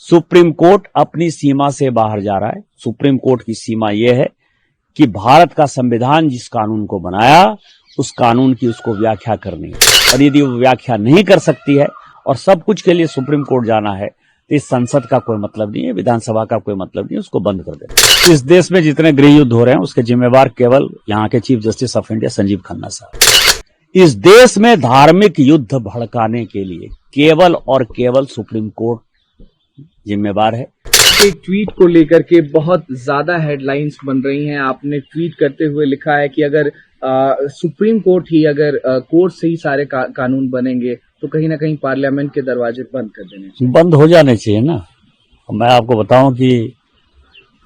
Supreme court अपनी सीमा से बाहर जा रहा है। सुप्रीम कोर्ट की सीमा यह है कि भारत का संविधान जिस कानून को बनाया उस कानून की उसको व्याख्या करनी है, और यदि वो व्याख्या नहीं कर सकती है और सब कुछ के लिए सुप्रीम कोर्ट जाना है तो इस संसद का कोई मतलब नहीं है, विधानसभा का कोई मतलब नहीं है, उसको बंद कर देना। इस देश में जितने गृह युद्ध हो रहे हैं उसके जिम्मेवार केवल यहाँ के chief justice of India Sanjeev Khanna साहब। इस देश में धार्मिक युद्ध भड़काने के लिए केवल और केवल सुप्रीम कोर्ट जिम्मेवार है। एक ट्वीट को लेकर के बहुत ज्यादा हेडलाइंस बन रही हैं। आपने ट्वीट करते हुए लिखा है कि अगर सुप्रीम कोर्ट ही अगर कोर्ट से ही सारे कानून बनेंगे तो कहीं ना कहीं पार्लियामेंट के दरवाजे बंद कर देने चाहिए, बंद हो जाने चाहिए ना। मैं आपको बताऊं कि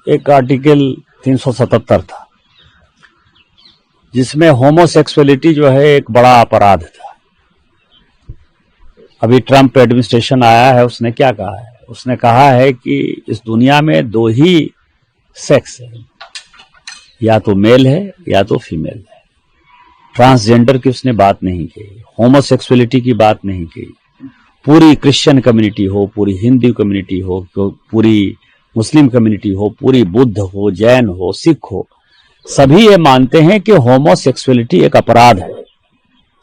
एक आर्टिकल 377 था जिसमें होमोसेक्सुअलिटी जो है एक बड़ा अपराध था। अभी ट्रंप एडमिनिस्ट्रेशन आया है, उसने क्या कहा है? उसने कहा है कि इस दुनिया में दो ही सेक्स है, या तो मेल है या तो फीमेल है। ट्रांसजेंडर की उसने बात नहीं की, होमोसेक्सुअलिटी की बात नहीं की। पूरी क्रिश्चियन कम्युनिटी हो, पूरी हिंदू कम्युनिटी हो, पूरी मुस्लिम कम्युनिटी हो, पूरी बुद्ध हो, जैन हो, सिख हो, सभी ये मानते हैं कि होमोसेक्सुअलिटी एक अपराध है।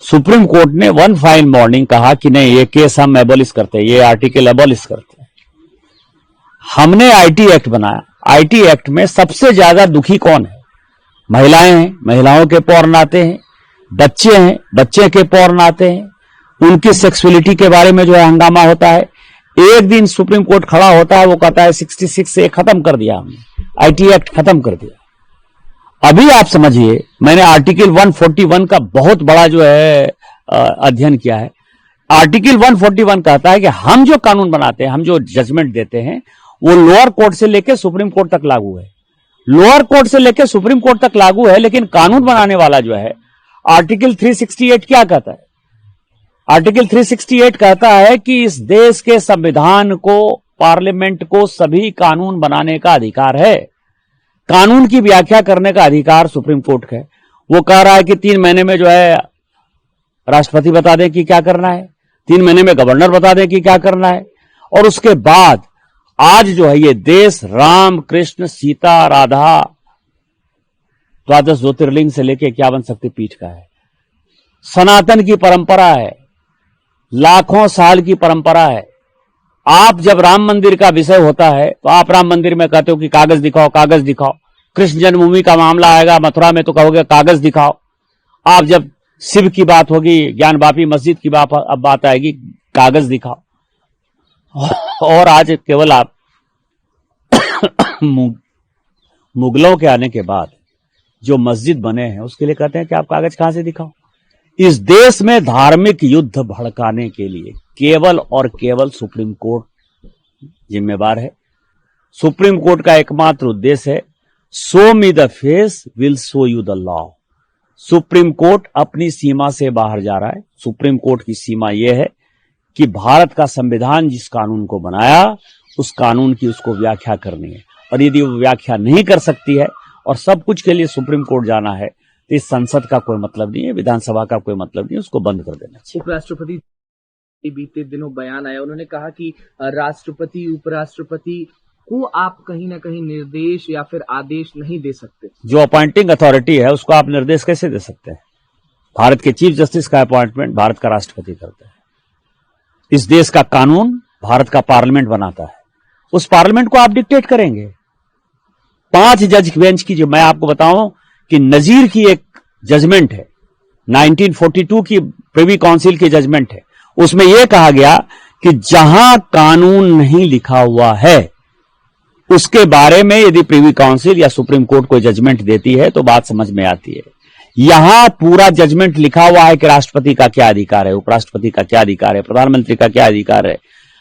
सुप्रीम कोर्ट ने वन फाइन मॉर्निंग कहा कि नहीं, ये केस हम एबॉलिश करते हैं, ये आर्टिकल एबॉलिश करते हैं। हमने आईटी एक्ट बनाया। आईटी एक्ट में सबसे ज्यादा दुखी कौन है? महिलाएं हैं, महिलाओं के पौर्न आते हैं, बच्चे हैं, बच्चे के पौर्न आते हैं, उनकी सेक्सुअलिटी के बारे में जो है हंगामा होता है। एक दिन सुप्रीम कोर्ट खड़ा होता है, वो कहता है 66 से खत्म कर दिया हमने, आईटी एक्ट खत्म कर दिया। अभी आप समझिए, मैंने आर्टिकल 141 का बहुत बड़ा जो है अध्ययन किया है। आर्टिकल 141 कहता है कि हम जो कानून बनाते हैं, हम जो जजमेंट देते हैं, वो लोअर कोर्ट से लेकर सुप्रीम कोर्ट तक लागू है। लोअर कोर्ट से लेकर सुप्रीम कोर्ट तक लागू है, लेकिन कानून बनाने वाला जो है आर्टिकल 368 क्या कहता है? आर्टिकल 368 कहता है कि इस देश के संविधान को, पार्लियामेंट को सभी कानून बनाने का अधिकार है। कानून की व्याख्या करने का अधिकार सुप्रीम कोर्ट का है। वो कह रहा है कि 3 महीने में जो है राष्ट्रपति बता दें कि क्या करना है, 3 महीने में गवर्नर बता दें कि क्या करना है, और उसके बाद आज जो है ये देश राम, कृष्ण, सीता, राधा, द्वादश ज्योतिर्लिंग से लेकर 51 शक्तिपीठ का है। सनातन की परंपरा है, लाखों साल की परंपरा है। आप जब राम मंदिर का विषय होता है तो आप राम मंदिर में कहते हो कि कागज दिखाओ, कागज दिखाओ। कृष्ण जन्मभूमि का मामला आएगा मथुरा में तो कहोगे कागज दिखाओ। आप जब शिव की बात होगी, ज्ञानवापी मस्जिद की बात आएगी, कागज दिखाओ। और आज केवल आप मुगलों के आने के बाद जो मस्जिद बने हैं उसके लिए कहते हैं कि आप कागज कहां से दिखाओ। इस देश में धार्मिक युद्ध भड़काने के लिए केवल और केवल सुप्रीम कोर्ट जिम्मेवार है। सुप्रीम कोर्ट का एकमात्र उद्देश्य है, show me the face will show you the law. Supreme court अपनी सीमा से बाहर जा रहा है। सुप्रीम कोर्ट की सीमा यह है कि भारत का संविधान जिस कानून को बनाया उस कानून की उसको व्याख्या करनी है, और यदि वो व्याख्या नहीं कर सकती है और सब कुछ के लिए सुप्रीम कोर्ट जाना है तो इस संसद का कोई मतलब नहीं है, विधानसभा का कोई मतलब नहीं है, उसको बंद कर देना चाहिए। उपराष्ट्रपति बीते दिनों बयान आया, उन्होंने कहा कि राष्ट्रपति, उपराष्ट्रपति को आप कहीं ना कहीं निर्देश या फिर आदेश नहीं दे सकते। जो अपॉइंटिंग अथॉरिटी है उसको आप निर्देश कैसे दे सकते हैं? भारत के चीफ जस्टिस का अपॉइंटमेंट भारत का राष्ट्रपति करता है। इस देश का कानून भारत का पार्लियामेंट बनाता है। उस पार्लियामेंट को आप डिक्टेट करेंगे? 5 जज बेंच की, जो मैं आपको बताऊं कि नजीर की एक जजमेंट है, 1942 की प्रिवी काउंसिल की जजमेंट है, उसमें यह कहा गया कि जहां कानून नहीं लिखा हुआ है उसके बारे में यदि प्रिवी काउंसिल या सुप्रीम कोर्ट कोई जजमेंट देती है तो बात समझ में आती है। यहां पूरा जजमेंट लिखा हुआ है कि राष्ट्रपति का क्या अधिकार है, उपराष्ट्रपति का क्या अधिकार है, प्रधानमंत्री का क्या अधिकार है,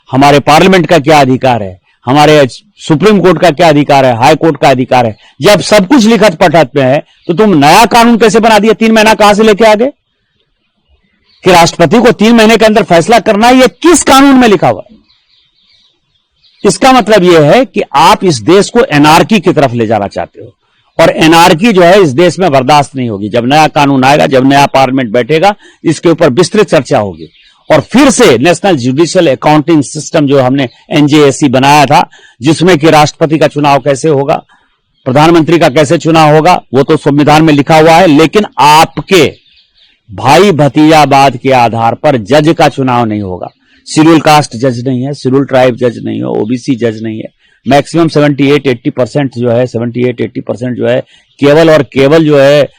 हमारे पार्लियामेंट का क्या अधिकार है, हमारे सुप्रीम कोर्ट का क्या अधिकार है, हाई कोर्ट का अधिकार है। जब सब कुछ लिखत पढ़त में है तो तुम नया कानून कैसे बना दिया? 3 महीना कहां से लेके आ गए कि राष्ट्रपति को 3 महीने के अंदर फैसला करना है? यह किस कानून में लिखा हुआ है? इसका मतलब यह है कि आप इस देश को एनार्की की तरफ ले जाना चाहते हो, और एनार्की जो है इस देश में बर्दाश्त नहीं होगी। जब नया कानून आएगा, जब नया पार्लियामेंट बैठेगा, इसके ऊपर विस्तृत चर्चा होगी और फिर से नेशनल जुडिशियल अकाउंटिंग सिस्टम जो हमने NJAC बनाया था, जिसमें कि राष्ट्रपति का चुनाव कैसे होगा, प्रधानमंत्री का कैसे चुनाव होगा, वो तो संविधान में लिखा हुआ है, लेकिन आपके भाई भतीजावाद के आधार पर जज का चुनाव नहीं होगा। शेड्यूल कास्ट जज नहीं है, शेड्यूल ट्राइब जज नहीं है, OBC जज नहीं है। मैक्सिमम 78-80% जो है 78-80% जो है केवल और केवल जो है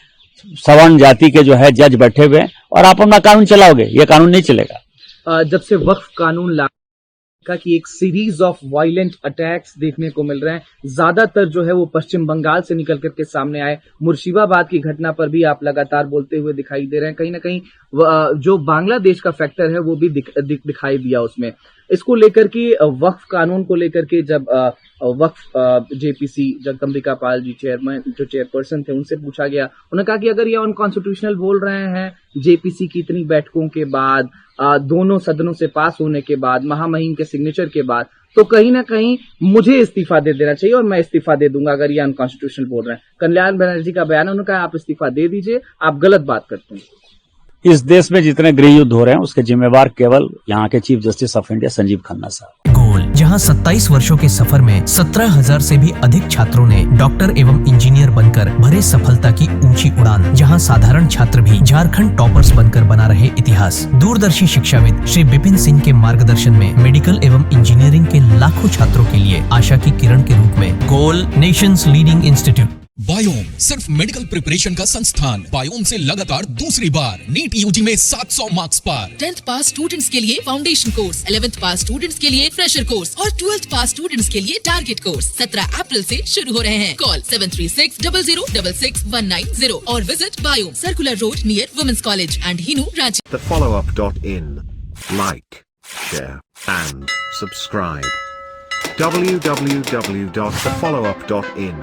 सवर्ण जाति के जो है जज बैठे हुए हैं, और आप अपना कानून चलाओगे, ये कानून नहीं चलेगा। जब से वक्फ कानून का कि एक सीरीज ऑफ वायलेंट अटैक्स देखने को मिल रहे हैं, ज्यादातर जो है वो पश्चिम बंगाल से निकल करके सामने आए। मुर्शिदाबाद की घटना पर भी आप लगातार बोलते हुए दिखाई दे रहे हैं। कहीं ना कहीं जो बांग्लादेश का फैक्टर है वो भी दिखाई दिया उसमें। इसको लेकर के वक्फ कानून को लेकर के जब वक्फ JPC जगदम्बिका पाल जी जो चेयरपर्सन थे, उनसे पूछा गया, उन्होंने कहा कि अगर ये अनकॉन्स्टिट्यूशनल बोल रहे हैं JPC की इतनी बैठकों के बाद, दोनों सदनों से पास होने के बाद, महामहिम के सिग्नेचर के बाद, तो कहीं ना कहीं मुझे इस्तीफा दे देना चाहिए और मैं इस्तीफा दे दूंगा अगर ये अनकॉन्स्टिट्यूशनल बोल रहे हैं। कल्याण बनर्जी का बयान है, उन्होंने कहा आप इस्तीफा दे दीजिए, आप गलत बात करते हैं। इस देश में जितने गृह युद्ध हो रहे हैं उसके जिम्मेवार केवल यहाँ के chief justice of India Sanjeev Khanna साहब। गोल, जहाँ 27 वर्षों के सफर में 17,000 से भी अधिक छात्रों ने डॉक्टर एवं इंजीनियर बनकर भरे सफलता की ऊंची उड़ान, जहाँ साधारण छात्र भी झारखंड टॉपर्स बनकर बना रहे इतिहास। दूरदर्शी शिक्षाविद श्री विपिन सिंह के मार्गदर्शन में मेडिकल एवं इंजीनियरिंग के लाखों छात्रों के लिए आशा की किरण के रूप में गोल, नेशंस लीडिंग इंस्टीट्यूट। बायोम सिर्फ मेडिकल प्रिपरेशन का संस्थान। बायोम से लगातार दूसरी बार नीट UG में 700 मार्क्स पार। 10th पास स्टूडेंट्स के लिए फाउंडेशन कोर्स, 11th पास स्टूडेंट्स के लिए फ्रेशर कोर्स और 12th पास स्टूडेंट्स के लिए टारगेट कोर्स 17 अप्रैल से शुरू हो रहे हैं। कॉल 7360066190 और visit Biome, circular road near women's college and Hinoo, Ranchi. TheFollowUp.in. Like, share and subscribe. www.thefollowup.in